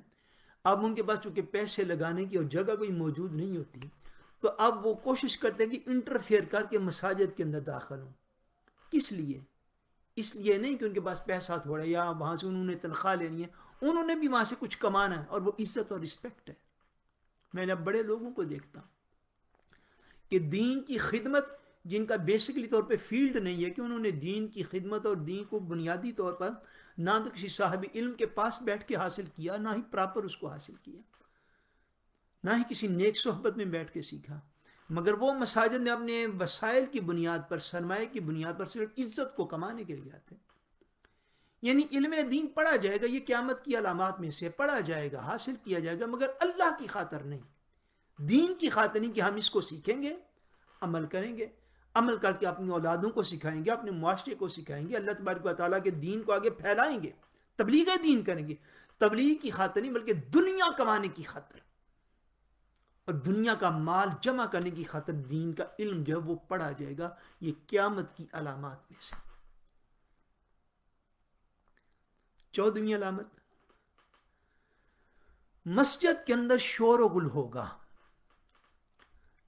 اب ان کے پاس چونکہ پیسے لگانے کی اور جگہ کوئی موجود نہیں ہوتی، تو اب وہ کوشش کرتے ہیں کہ انٹرفیئر کر کے مساجد کے اندر داخل ہوں. کس لیے؟ اس لیے نہیں کہ ان کے پاس پیسہ تھوڑا یا وہاں سے انہوں نے تنخواہ لینی ہے، انہوں نے بھی وہاں سے کچھ کمانا ہے، اور وہ عزت اور رسپیکٹ ہے. میں نے اب بڑے لوگوں کو دیکھتا ہوں کہ دین کی خدمت، جن کا بیسکلی طور پہ فیلڈ نہیں ہے کہ انہوں نے دین کی خدمت اور دین کو بنیادی طور پر نہ تو کسی صاحب علم کے پاس بیٹھ کے حاصل کیا، نہ ہی پراپر اس کو حاصل کیا، نہ ہی کسی نیک صحبت میں بیٹھ کے سیکھا، مگر وہ مساجد میں اپنے وسائل کی بنیاد پر، سرمایہ کی بنیاد پر صرف عزت کو کمانے کے لیے آتے ہیں. یعنی علم دین پڑھا جائے گا، یہ قیامت کی علامات میں سے پڑھا جائے گا، حاصل کیا جائے گا، مگر اللہ کی خاطر نہیں، دین کی خاطر نہیں کہ ہم اس کو سیکھیں گے، عمل کریں گے، عمل کر کے اپنی اولادوں کو سکھائیں گے، اپنے معاشرے کو سکھائیں گے، اللہ تبارک و تعالیٰ کے دین کو آگے پھیلائیں گے، تبلیغ دین کریں گے. تبلیغ کی خاطر نہیں بلکہ دنیا کمانے کی خاطر اور دنیا کا مال جمع کرنے کی خاطر دین کا علم جو ہے وہ پڑھا جائے گا. یہ قیامت کی علامات میں سے. 14ویں علامت، مسجد کے اندر شور و غل ہوگا،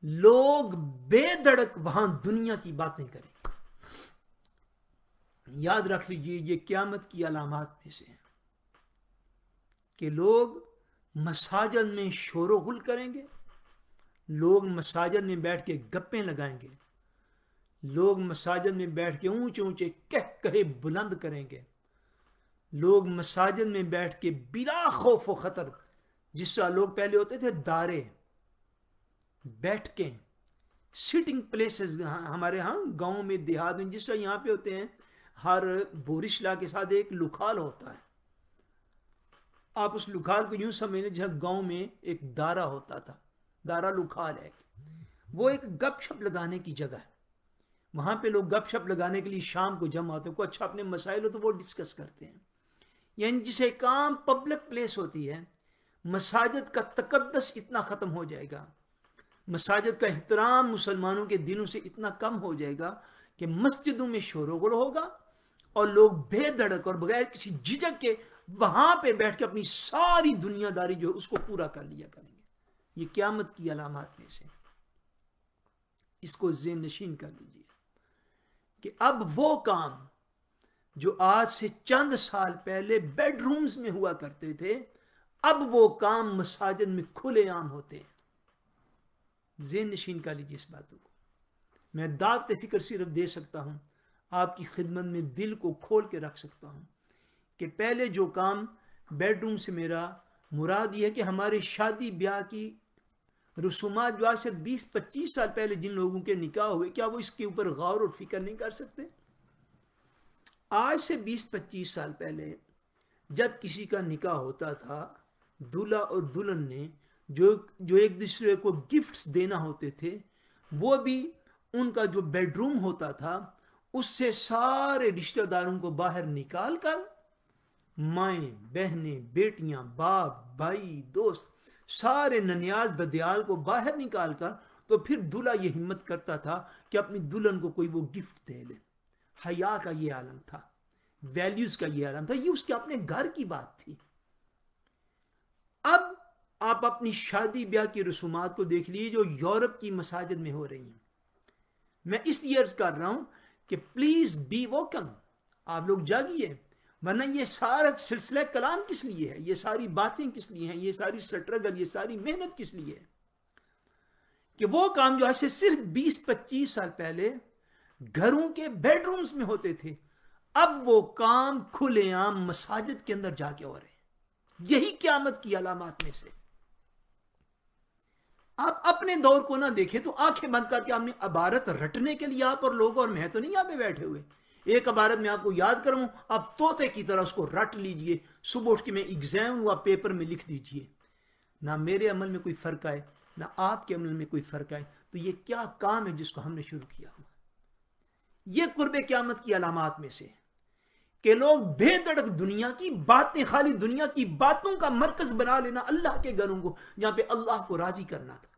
لوگ بے دڑک وہاں دنیا کی باتیں کریں گے. یاد رکھ لیجئے یہ قیامت کی علامات میں سے ہے کہ لوگ مساجد میں شور و غل کریں گے، لوگ مساجد میں بیٹھ کے گپیں لگائیں گے، لوگ مساجد میں بیٹھ کے اونچے اونچے کہے بلند کریں گے، لوگ مساجد میں بیٹھ کے بلا خوف و خطر، جس طرح لوگ پہلے ہوتے تھے دارے بیٹھ کے، سٹنگ پلیسز ہمارے ہاں گاؤں میں دیہات میں جس طرح یہاں پہ ہوتے ہیں، ہر بورشلا کے ساتھ ایک لکھال ہوتا ہے، آپ اس لکھال کو یوں سمجھیں جہاں گاؤں میں ایک دارا ہوتا تھا، دارا لکھال ہے، وہ ایک گپ شپ لگانے کی جگہ ہے. وہاں پہ لوگ گپ شپ لگانے کے لیے شام کو جمع ہوتے ہیں، کوئی اچھا اپنے مسائل ہو تو وہ ڈسکس کرتے ہیں. یعنی جسے کام پبلک پلیس ہوتی ہے، مساجد کا تقدس اتنا ختم ہو جائے گا، مساجد کا احترام مسلمانوں کے دلوں سے اتنا کم ہو جائے گا کہ مسجدوں میں شور و غل ہوگا اور لوگ بے دھڑک اور بغیر کسی جھجک کے وہاں پہ بیٹھ کے اپنی ساری دنیا داری جو ہے اس کو پورا کر لیا کریں گے. یہ قیامت کی علامات میں سے. اس کو ذہن نشین کر لیجیے کہ اب وہ کام جو آج سے چند سال پہلے بیڈ رومز میں ہوا کرتے تھے، اب وہ کام مساجد میں کھلے عام ہوتے ہیں. ذہن نشین کر لیجیے اس باتوں کو. میں دعوت فکر صرف دے سکتا ہوں، آپ کی خدمت میں دل کو کھول کے رکھ سکتا ہوں کہ پہلے جو کام بیڈ روم سے میرا مراد یہ ہے کہ ہمارے شادی بیاہ کی رسومات جو آج سے 20-25 سال پہلے جن لوگوں کے نکاح ہوئے، کیا وہ اس کے اوپر غور اور فکر نہیں کر سکتے؟ آج سے 20-25 سال پہلے جب کسی کا نکاح ہوتا تھا، دولہا اور دلہن نے جو ایک دوسرے کو گفٹس دینا ہوتے تھے، وہ بھی ان کا جو بیڈ روم ہوتا تھا اس سے سارے رشتہ داروں کو باہر نکال کر، مائیں بہنیں بیٹیاں باپ بھائی دوست سارے ننیال بدیال کو باہر نکال کر، تو پھر دلہا یہ ہمت کرتا تھا کہ اپنی دلہن کو کوئی وہ گفٹ دے لے. حیا کا یہ عالم تھا، ویلیوز کا یہ عالم تھا، یہ اس کے اپنے گھر کی بات تھی. اب آپ اپنی شادی بیاہ کی رسومات کو دیکھ لیجیے جو یورپ کی مساجد میں ہو رہی ہیں. میں اس لیے عرض کر رہا ہوں کہ پلیز بی ووکن، آپ لوگ جاگیے، ورنہ یہ سارا سلسلہ کلام کس لیے ہے، یہ ساری باتیں کس لیے ہیں، یہ ساری سٹرگل، یہ ساری محنت کس لیے ہے؟ کہ وہ کام جو آج سے صرف 20-25 سال پہلے گھروں کے بیڈ رومز میں ہوتے تھے، اب وہ کام کھلے عام مساجد کے اندر جا کے ہو رہے ہیں. یہی قیامت کی علامات میں سے. آپ اپنے دور کو نہ دیکھیں تو آنکھیں بند کر کے ہم نے عبارت رٹنے کے لیے آپ اور لوگ، اور میں تو نہیں یہاں پہ بیٹھے ہوئے. ایک عبارت میں آپ کو یاد کروں، آپ طوطے کی طرح اس کو رٹ لیجئے، صبح اٹھ کے میں ایگزام ہوا پیپر میں لکھ دیجئے. نہ میرے عمل میں کوئی فرق آئے نہ آپ کے عمل میں کوئی فرق آئے، تو یہ کیا کام ہے جس کو ہم نے شروع کیا ہوا؟ یہ قرب قیامت کی علامات میں سے کہ لوگ بے دڑک دنیا کی باتیں، خالی دنیا کی باتوں کا مرکز بنا لینا اللہ کے گھروں کو، جہاں پہ اللہ کو راضی کرنا تھا،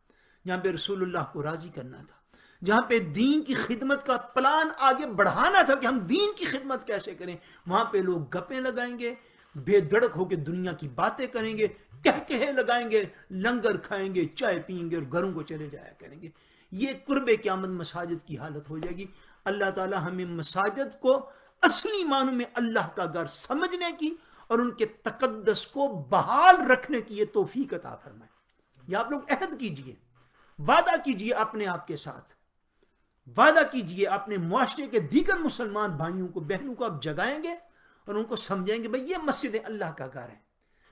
جہاں پہ رسول اللہ کو راضی کرنا تھا، جہاں پہ دین کی خدمت کا پلان آگے بڑھانا تھا کہ ہم دین کی خدمت کیسے کریں، وہاں پہ لوگ گپیں لگائیں گے، بے دڑک ہو کے دنیا کی باتیں کریں گے، کہے لگائیں گے، لنگر کھائیں گے، چائے پئیں گے اور گھروں کو چلے جایا کریں گے. یہ قرب قیامت مساجد کی حالت ہو جائے گی. اللہ تعالی ہمیں مساجد کو اصلی معنوں میں اللہ کا گھر سمجھنے کی اور ان کے تقدس کو بحال رکھنے کی یہ توفیق عطا فرمائے. یہ آپ لوگ عہد کیجئے، وعدہ کیجئے اپنے آپ کے ساتھ، وعدہ کیجئے اپنے معاشرے کے دیگر مسلمان بھائیوں کو بہنوں کو آپ جگائیں گے اور ان کو سمجھائیں گے بھئی یہ مسجد اللہ کا گھر ہے،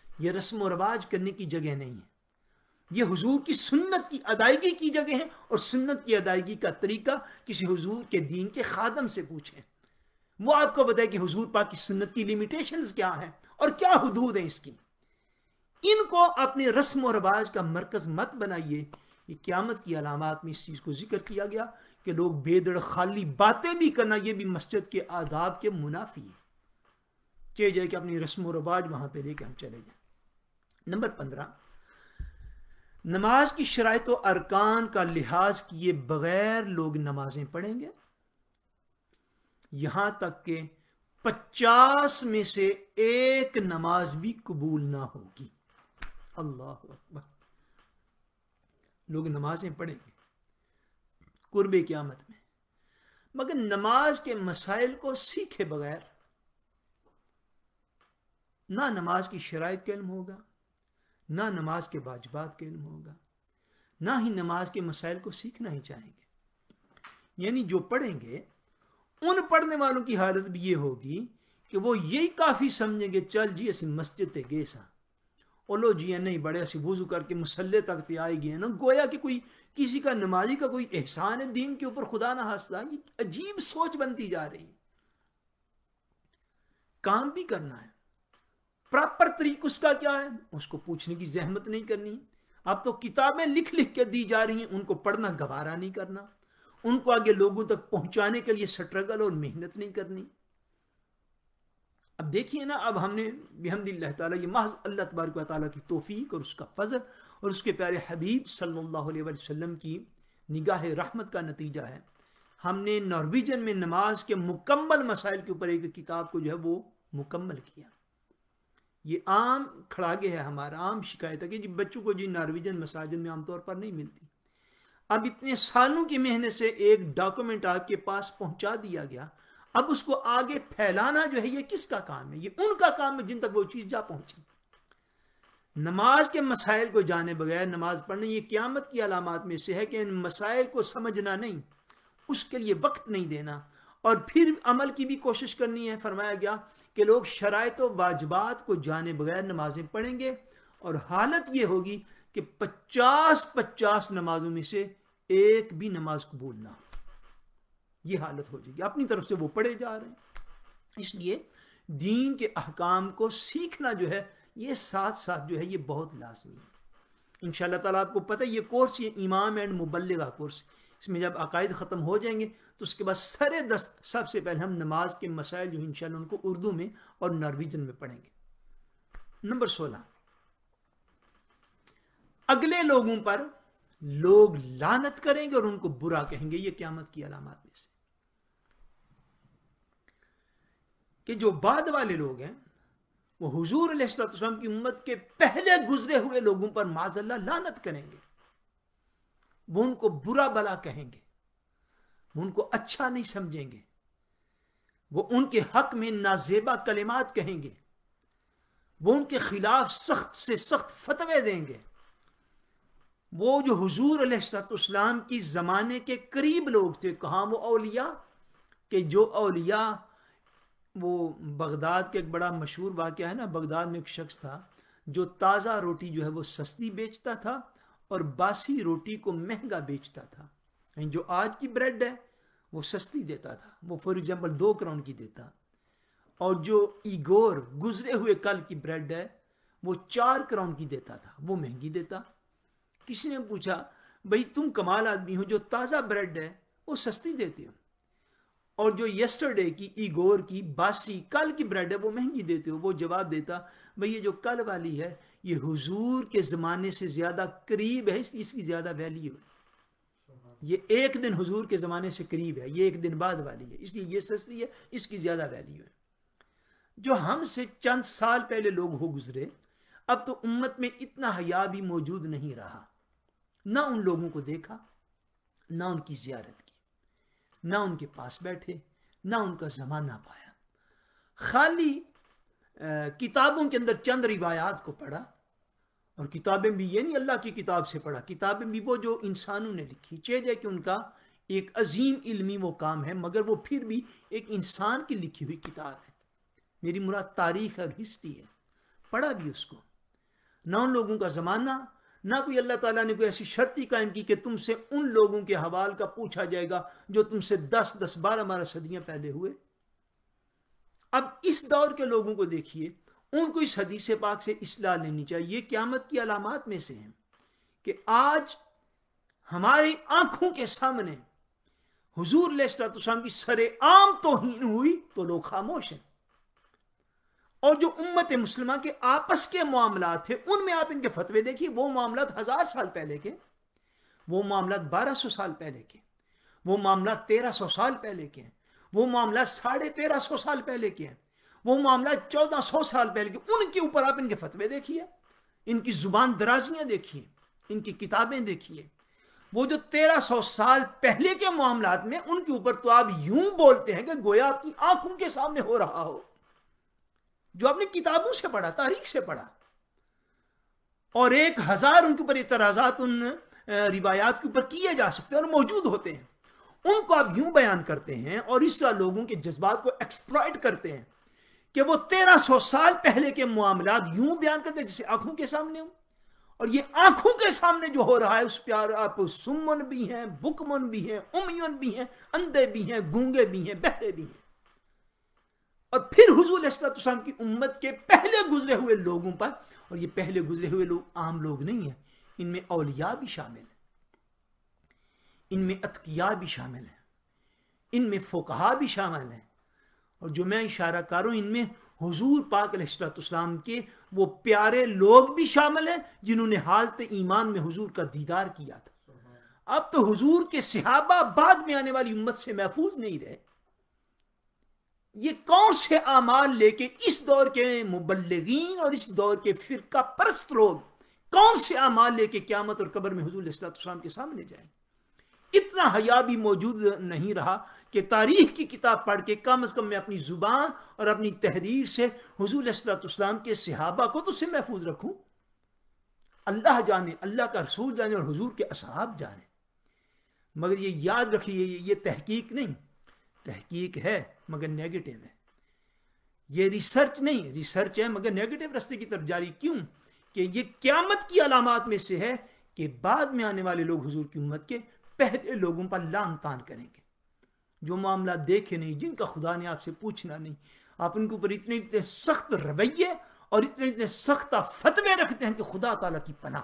یہ رسم و رواج کرنے کی جگہ نہیں ہے، یہ حضور کی سنت کی ادائیگی کی جگہ ہے، اور سنت کی ادائیگی کا طریقہ کسی حضور کے دین کے خادم سے پوچھیں، وہ آپ کو بتائے کہ حضور پاک کی سنت کی لیمیٹیشنز کیا ہیں اور کیا حدود ہیں اس کی. ان کو اپنے رسم و رواج کا مرکز مت بنائیے. یہ قیامت کی علامات میں اس چیز کو ذکر کیا گیا کہ لوگ بے دڑ خالی باتیں بھی کرنا، یہ بھی مسجد کے آداب کے منافی ہے. چاہیے جائے کہ اپنی رسم و رواج وہاں پہ لے کے ہم چلے جائیں. نمبر 15، نماز کی شرائط و ارکان کا لحاظ کیے بغیر لوگ نمازیں پڑھیں گے، یہاں تک کہ 50 میں سے ایک نماز بھی قبول نہ ہوگی. اللہ اکبر. لوگ نمازیں پڑھیں گے قرب قیامت میں، مگر نماز کے مسائل کو سیکھے بغیر نہ نماز کی شرائط کا علم ہوگا، نہ نماز کے واجبات کا علم ہوگا، نہ ہی نماز کے مسائل کو سیکھنا ہی چاہیں گے. یعنی جو پڑھیں گے ان پڑھنے والوں کی حالت بھی یہ ہوگی کہ وہ یہی کافی سمجھیں گے، چل جی اسی مسجد تے گئے سا، اور لو جی نہیں بڑے اسی وضو کر کے مسلے تک تے آئے گئے نا، گویا کہ کوئی کسی کا نمازی کا کوئی احسان ہے دین کے اوپر خدا نہ ہنستا. یہ عجیب سوچ بنتی جا رہی ہے. کام بھی کرنا ہے، پراپر طریقہ اس کا کیا ہے، اس کو پوچھنے کی زحمت نہیں کرنی. اب تو کتابیں لکھ لکھ کے دی جا رہی ہیں، ان کو پڑھنا گوارا نہیں کرنا، ان کو آگے لوگوں تک پہنچانے کے لیے سٹرگل اور محنت نہیں کرنی. اب دیکھیے نا، اب ہم نے بحمد اللہ تعالیٰ، یہ محض اللہ تبارک و تعالیٰ کی توفیق اور اس کا فضل اور اس کے پیارے حبیب صلی اللہ علیہ وسلم کی نگاہ رحمت کا نتیجہ ہے. ہم نے نارویجن میں نماز کے مکمل مسائل کے اوپر ایک کتاب کو جو ہے وہ مکمل کیا. یہ عام کھڑاگے ہے، ہمارا عام شکایت ہے کہ جی بچوں کو جی نارویجن مساجد میں عام طور پر نہیں ملتی. اب اتنے سالوں کی محنت سے ایک ڈاکومنٹ آپ کے پاس پہنچا دیا گیا، اب اس کو آگے پھیلانا جو ہے یہ کس کا کام ہے؟ یہ ان کا کام ہے جن تک وہ چیز جا پہنچی. نماز کے مسائل کو جانے بغیر نماز پڑھنا یہ قیامت کی علامات میں سے ہے کہ ان مسائل کو سمجھنا نہیں، اس کے لیے وقت نہیں دینا اور پھر عمل کی بھی کوشش کرنی ہے. فرمایا گیا کہ لوگ شرائط و واجبات کو جانے بغیر نمازیں پڑھیں گے اور حالت یہ ہوگی کہ 50 نمازوں میں سے ایک بھی نماز قبول نہ ہو. یہ حالت ہو جائے گی، اپنی طرف سے وہ پڑھے جا رہے ہیں. اس لیے دین کے احکام کو سیکھنا جو ہے یہ ساتھ ساتھ جو ہے یہ بہت لازمی ہے. انشاءاللہ تعالیٰ آپ کو پتہ ہے یہ کورس یہ امام اینڈ مبلغہ کورس، اس میں جب عقائد ختم ہو جائیں گے تو اس کے بعد سر دست سب سے پہلے ہم نماز کے مسائل جو انشاءاللہ ان کو اردو میں اور نارویجن میں پڑھیں گے. نمبر 16، اگلے لوگوں پر لوگ لعنت کریں گے اور ان کو برا کہیں گے. یہ قیامت کی علامات میں سے کہ جو بعد والے لوگ ہیں وہ حضور علیہ السلام کی امت کے پہلے گزرے ہوئے لوگوں پر معاذ اللہ لعنت کریں گے. وہ ان کو برا بلا کہیں گے، وہ ان کو اچھا نہیں سمجھیں گے، وہ ان کے حق میں نازیبا کلمات کہیں گے، وہ ان کے خلاف سخت سے سخت فتوے دیں گے. وہ جو حضور علیہ السلام کی زمانے کے قریب لوگ تھے، کہاں وہ اولیاء، کہ جو اولیاء، وہ بغداد کے ایک بڑا مشہور واقعہ ہے نا، بغداد میں ایک شخص تھا جو تازہ روٹی جو ہے وہ سستی بیچتا تھا اور باسی روٹی کو مہنگا بیچتا تھا. یعنی جو آج کی بریڈ ہے وہ سستی دیتا تھا، وہ فور ایگزامپل 2 کراؤن کی دیتا، اور جو ایگور گزرے ہوئے کل کی بریڈ ہے وہ 4 کراؤن کی دیتا تھا، وہ مہنگی دیتا. کسی نے پوچھا بھئی تم کمال آدمی ہو، جو تازہ بریڈ ہے وہ سستی دیتے ہو اور جو یسٹرڈے کی ایگور کی باسی کل کی بریڈ ہے وہ مہنگی دیتے ہو. وہ جواب دیتا بھئی یہ جو کل والی ہے یہ حضور کے زمانے سے زیادہ قریب ہے، اس کی زیادہ ویلیو ہے. یہ ایک دن حضور کے زمانے سے قریب ہے، یہ ایک دن بعد والی ہے، اس لیے یہ سستی ہے، اس کی زیادہ ویلیو ہے. جو ہم سے چند سال پہلے لوگ ہو گزرے، اب تو امت میں اتنا حیا بھی موجود نہیں رہا. نہ ان لوگوں کو دیکھا، نہ ان کی زیارت کی، نہ ان کے پاس بیٹھے، نہ ان کا زمانہ پایا. خالی کتابوں کے اندر چند روایات کو پڑھا، اور کتابیں بھی یہ نہیں اللہ کی کتاب سے پڑھا، کتابیں بھی وہ جو انسانوں نے لکھی، چاہے کہ ان کا ایک عظیم علمی وہ کام ہے مگر وہ پھر بھی ایک انسان کی لکھی ہوئی کتاب ہے. میری مراد تاریخ اور ہسٹری ہے، پڑھا بھی اس کو. نہ ان لوگوں کا زمانہ، نہ کوئی اللہ تعالیٰ نے کوئی ایسی شرط ہی قائم کی کہ تم سے ان لوگوں کے حوال کا پوچھا جائے گا جو تم سے 10-12 صدیاں پہلے ہوئے. اب اس دور کے لوگوں کو دیکھیے، ان کو اس حدیث پاک سے اصلاح لینی چاہیے. یہ قیامت کی علامات میں سے ہیں کہ آج ہماری آنکھوں کے سامنے حضور علیہ السلام کی سر عام توہین ہوئی تو لوگ خاموش ہیں، اور جو امت مسلمہ کے آپس کے معاملات تھے ان میں آپ ان کے فتوے دیکھیے. وہ معاملات 1000 سال پہلے کے، وہ معاملات 1200 سال پہلے کے، وہ معاملات 1300 سال پہلے کے ہیں، وہ معاملات 1350 سال پہلے کے ہیں، وہ معاملات 1400 سال پہلے کے. ان کے اوپر آپ ان کے فتوے دیکھیے، ان کی زبان درازیاں دیکھیے، ان کی کتابیں دیکھیے. وہ جو 1300 سال پہلے کے معاملات میں ان کے اوپر تو آپ یوں بولتے ہیں کہ گویا آپ کی آنکھوں کے سامنے ہو رہا ہو، جو آپ نے کتابوں سے پڑھا، تاریخ سے پڑھا. اور 1000 ان کے اوپر اعتراضات ان روایات کے اوپر کیے جا سکتے ہیں اور موجود ہوتے ہیں. ان کو آپ یوں بیان کرتے ہیں اور اس طرح لوگوں کے جذبات کو ایکسپلائٹ کرتے ہیں کہ وہ 1300 سال پہلے کے معاملات یوں بیان کرتے ہیں جیسے آنکھوں کے سامنے ہوں. اور یہ آنکھوں کے سامنے جو ہو رہا ہے اس پر آپ سمن بھی ہیں، بکمن بھی ہیں، امیون بھی ہیں، اندھے بھی ہیں، گونگے بھی ہیں، بہرے بھی ہیں. اور پھر حضور علیہ السلام کی امت کے پہلے گزرے ہوئے لوگوں پر، اور یہ پہلے گزرے ہوئے لوگ عام لوگ نہیں ہیں، ان میں اولیاء بھی شامل ہیں، ان میں اتقیاء بھی شامل ہیں، ان میں فقہاء بھی شامل ہیں، اور جو میں اشارہ کر رہا ہوں ان میں حضور پاک علیہ السلام کے وہ پیارے لوگ بھی شامل ہیں جنہوں نے حالت ایمان میں حضور کا دیدار کیا تھا۔ اب تو حضور کے صحابہ بعد میں آنے والی امت سے محفوظ نہیں رہے۔ یہ کون سے اعمال لے کے اس دور کے مبلغین اور اس دور کے فرقہ پرست لوگ کون سے اعمال لے کے قیامت اور قبر میں حضور علیہ السلام کے سامنے جائیں؟ اتنا حیا بھی موجود نہیں رہا کہ تاریخ کی کتاب پڑھ کے کم از کم میں اپنی زبان اور اپنی تحریر سے حضور علیہ السلام کے صحابہ کو تو سے محفوظ رکھوں۔ اللہ جانے، اللہ کا رسول جانے اور حضور کے اصحاب جانے، مگر یہ یاد رکھیے یہ تحقیق نہیں، تحقیق ہے مگر نیگیٹو ہے، یہ ریسرچ نہیں، ریسرچ ہے مگر نیگیٹو رستے کی طرف جاری۔ کیوں کہ یہ قیامت کی علامات میں سے ہے کہ بعد میں آنے والے لوگ حضور کی امت کے پہلے لوگوں پر لعن طعن کریں گے، جو معاملات دیکھے نہیں، جن کا خدا نے آپ سے پوچھنا نہیں، آپ ان کے اوپر اتنے سخت رویے اور اتنے سخت فتوے رکھتے ہیں کہ خدا تعالیٰ کی پناہ۔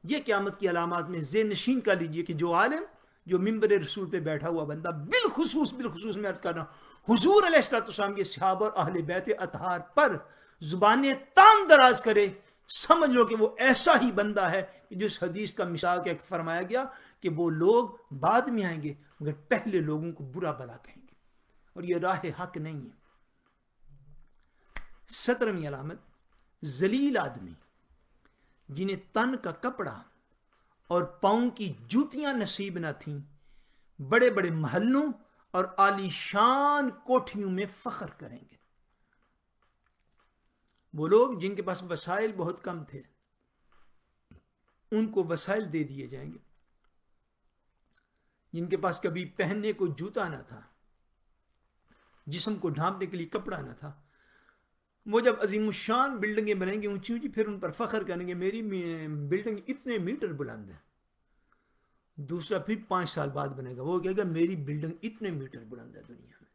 یہ قیامت کی علامات میں ذہن نشین کر لیجئے کہ جو عالم، جو ممبر رسول پہ بیٹھا ہوا بندہ، بالخصوص میں عرض کر رہا ہوں حضور علیہ السلام کے صحابہ اور اہل بیت اطہار پر زبانیں تان دراز کرے، سمجھ لو کہ وہ ایسا ہی بندہ ہے کہ جس حدیث کا مثال کے فرمایا گیا کہ وہ لوگ بعد میں آئیں گے مگر پہلے لوگوں کو برا بلا کہیں گے، اور یہ راہ حق نہیں ہے۔ 17ویں علامت، ذلیل آدمی جنہیں تن کا کپڑا اور پاؤں کی جوتیاں نصیب نہ تھیں، بڑے بڑے محلوں اور عالی شان کوٹھیوں میں فخر کریں گے۔ وہ لوگ جن کے پاس وسائل بہت کم تھے، ان کو وسائل دے دیے جائیں گے۔ جن کے پاس کبھی پہننے کو جوتا نہ تھا، جسم کو ڈھانپنے کے لیے کپڑا نہ تھا، وہ جب عظیم الشان بلڈنگیں بنیں گے اونچی اونچی، پھر ان پر فخر کریں گے میری بلڈنگ اتنے میٹر بلند ہے۔ دوسرا پھر 5 سال بعد بنے گا، وہ کہے گا میری بلڈنگ اتنے میٹر بلند ہے دنیا میں۔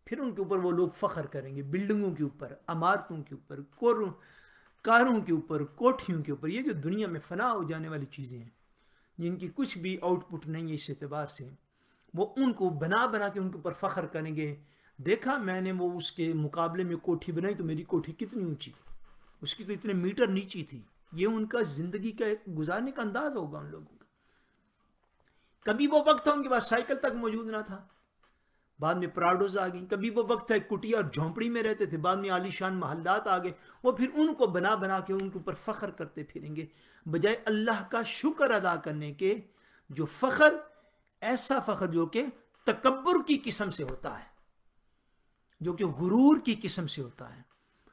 پھر ان کے اوپر وہ لوگ فخر کریں گے، بلڈنگوں کے اوپر، عمارتوں کے اوپر، کاروں کے اوپر، کوٹھیوں کے اوپر، یہ جو دنیا میں فنا ہو جانے والی چیزیں ہیں جن کی کچھ بھی آؤٹ پٹ نہیں ہے اس اعتبار سے، وہ ان کو بنا کے ان کے اوپر فخر کریں گے۔ دیکھا میں نے وہ اس کے مقابلے میں کوٹھی بنائی تو میری کوٹھی کتنی اونچی تھی، اس کی تو اتنے میٹر نیچی تھی۔ یہ ان کا زندگی کا ایک گزارنے کا انداز ہوگا ان لوگوں کا۔ کبھی وہ وقت تھا ان کے پاس سائیکل تک موجود نہ تھا، بعد میں پراڈوز آ گئی۔ کبھی وہ وقت تھا ایک کٹیا اور جھونپڑی میں رہتے تھے، بعد میں عالی شان محلات آ گئے۔ وہ پھر ان کو بنا کے ان کے اوپر فخر کرتے پھریں گے، بجائے اللہ کا شکر ادا کرنے کے۔ جو فخر، ایسا فخر جو کہ تکبر کی قسم سے ہوتا ہے، جو کہ غرور کی قسم سے ہوتا ہے،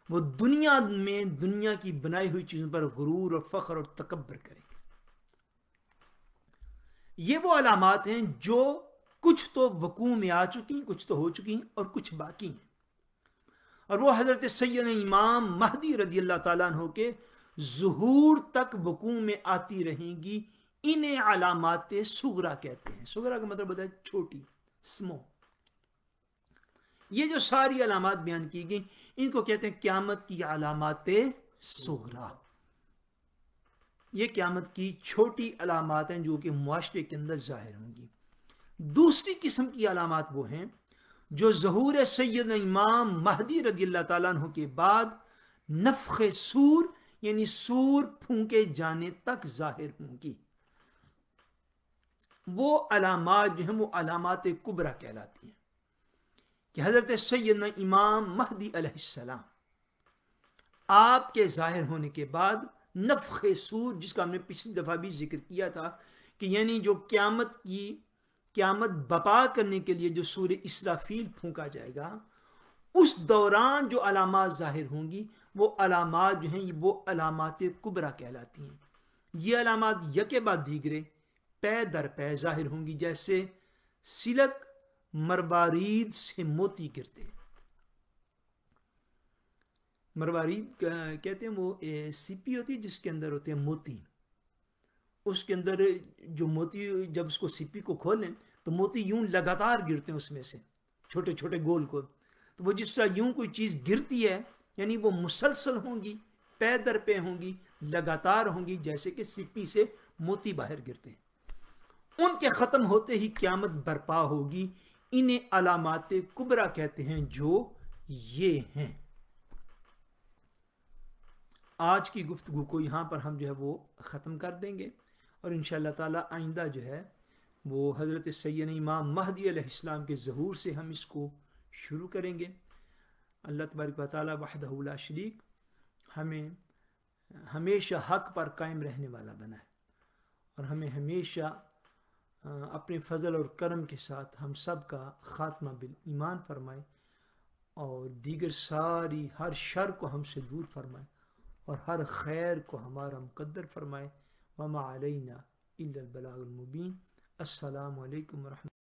وہ دنیا میں دنیا کی بنائی ہوئی چیزوں پر غرور اور فخر اور تکبر کریں گے۔ یہ وہ علامات ہیں جو کچھ تو وقوع میں آ چکی ہیں، کچھ تو ہو چکی ہیں اور کچھ باقی ہیں، اور وہ حضرت سیدنا امام مہدی رضی اللہ تعالیٰ عنہ کے ظہور تک وقوع میں آتی رہیں گی۔ انہیں علامات صغرا کہتے ہیں۔ صغرا کا مطلب ہوتا ہے چھوٹی، اسمو۔ یہ جو ساری علامات بیان کی گئی ان کو کہتے ہیں قیامت کی علامات صغرا۔ یہ قیامت کی چھوٹی علامات ہیں جو کہ معاشرے کے اندر ظاہر ہوں گی۔ دوسری قسم کی علامات وہ ہیں جو ظہور سیدنا امام مہدی رضی اللہ تعالیٰ عنہ کے بعد نفخ سور یعنی سور پھونکے جانے تک ظاہر ہوں گی۔ وہ علامات جو ہیں وہ علامات کبریٰ کہلاتی ہیں کہ حضرت سیدنا امام مہدی علیہ السلام آپ کے ظاہر ہونے کے بعد نفخ سور، جس کا ہم نے پچھلی دفعہ بھی ذکر کیا تھا کہ یعنی جو قیامت بپا کرنے کے لیے جو سور اسرافیل پھونکا جائے گا، اس دوران جو علامات ظاہر ہوں گی وہ علامات جو ہیں وہ علامات کبریٰ کہلاتی ہیں۔ یہ علامات یکے بعد دیگرے پے در پے ظاہر ہوں گی، جیسے سلک مروارید سے موتی گرتے ہیں۔ مروارید کہتے ہیں وہ سیپی ہوتی ہے جس کے اندر ہوتے ہیں موتی، اس کے اندر جو موتی جب اس کو سیپی کو کھولیں تو موتی یوں لگاتار گرتے ہیں اس میں سے چھوٹے چھوٹے گول کو، تو وہ جس طرح یوں کوئی چیز گرتی ہے یعنی وہ مسلسل ہوں گی، پے در پے ہوں گی، لگاتار ہوں گی، جیسے کہ سپی سے موتی باہر گرتے ہیں۔ ان کے ختم ہوتے ہی قیامت برپا ہوگی۔ انہیں علامات کبریٰ کہتے ہیں جو یہ ہیں۔ آج کی گفتگو کو یہاں پر ہم جو ہے وہ ختم کر دیں گے، اور انشاءاللہ تعالی آئندہ جو ہے وہ حضرت سیدنا امام مہدی علیہ السلام کے ظہور سے ہم اس کو شروع کریں گے۔ اللہ تبارک و تعالی وحدہ لا شریک ہمیں ہمیشہ حق پر قائم رہنے والا بنائے، اور ہمیں ہمیشہ اپنے فضل اور کرم کے ساتھ ہم سب کا خاتمہ بالایمان فرمائے، اور دیگر ساری ہر شر کو ہم سے دور فرمائے، اور ہر خیر کو ہمارا مقدر فرمائے۔ وما علینا الا البلاغ المبین۔ السلام علیکم ورحمۃ اللہ۔